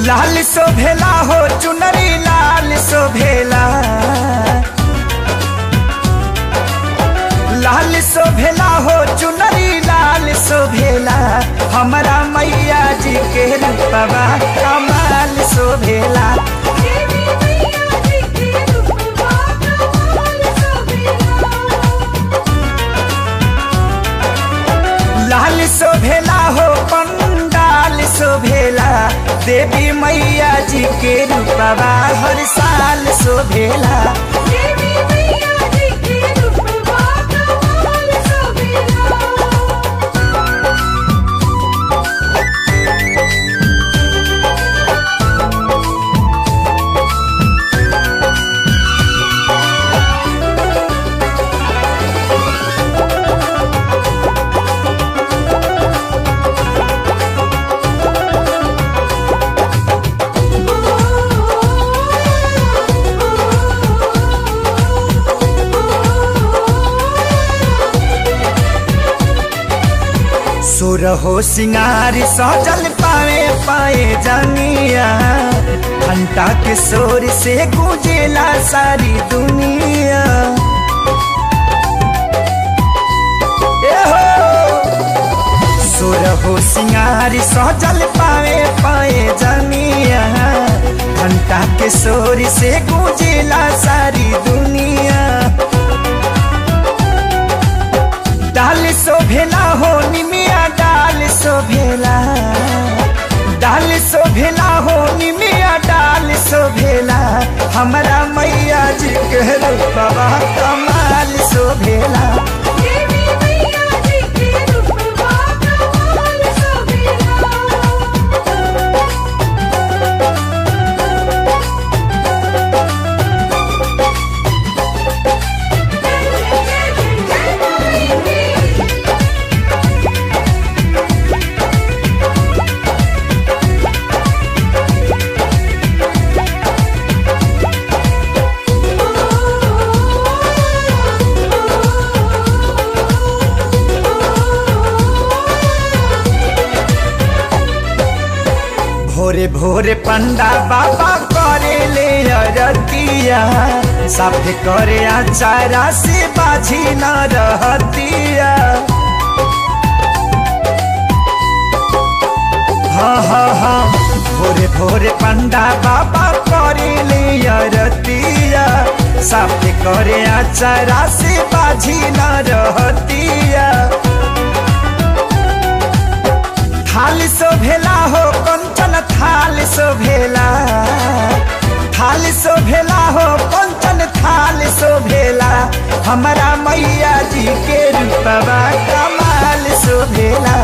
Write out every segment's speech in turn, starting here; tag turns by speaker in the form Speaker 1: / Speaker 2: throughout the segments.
Speaker 1: लाल शोभेला हो चुनरी लाल शोभेला, लाल शोभेला हो चुनरी लाल शोभेला, हमारा मैया जी के रूपवा कमाल शोभेला। लाल शोभेला हो पंडाल शोभेला, देवी मैया जी के रूपवा हर साल शोभेला। सुरहो सिंगार सजल पाए पाए जनिया, घंटा के शोर से गूंजेला सारी दुनिया। सुरहो सिंगार सजल पाए पाए जनिया, घंटा के शोर से गूंजेला सारी दुनिया। डाल शोभेला हो निमिया डाल शोभेला, डाल शोभेला हो निमिया डाल शोभेला, हमारा मैया जी के रूपवा कमाल शोभेला। भोरे भोरे पंडा बाबा करे ले अरतिया, साफे करे आचारा से बाझी न रहतिया। हाँ हाँ हाँ भोरे भोरे पंडा बाबा करे ले अरतिया, साफे करे आचारा से बाझी न रहतिया। थाल शोभेला हो कंचन थाल शोभेला, थाल शोभेला हो कंचन थाल शोभेला, हमारा मैया जी के रूपवा कमाल शोभेला।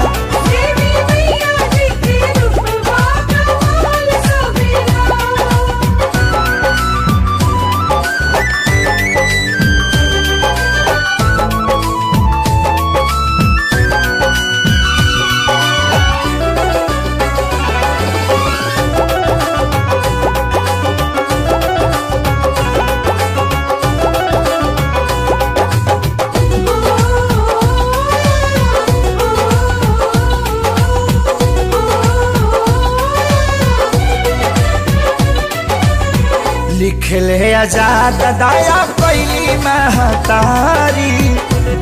Speaker 1: लिखले आजाद दया कैली महतारी,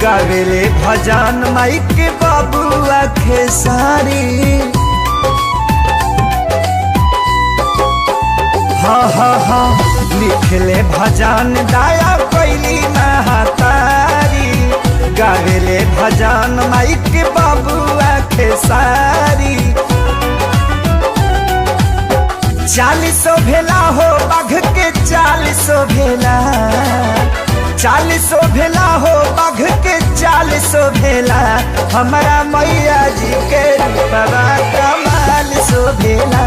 Speaker 1: गावेले भजन माइक बबुआ खेसारी। हाँ हाँ हाँ लिखले भजन दया कैली महतारी, गावेले भजन माइक बबुआ खेसारी। चाल शोभेला हो बाघ के चाल शोभेला, चाल शोभेला हो बाघ के चाल शोभेला, हमारा मैया जी के रूपवा कमाल शोभेला।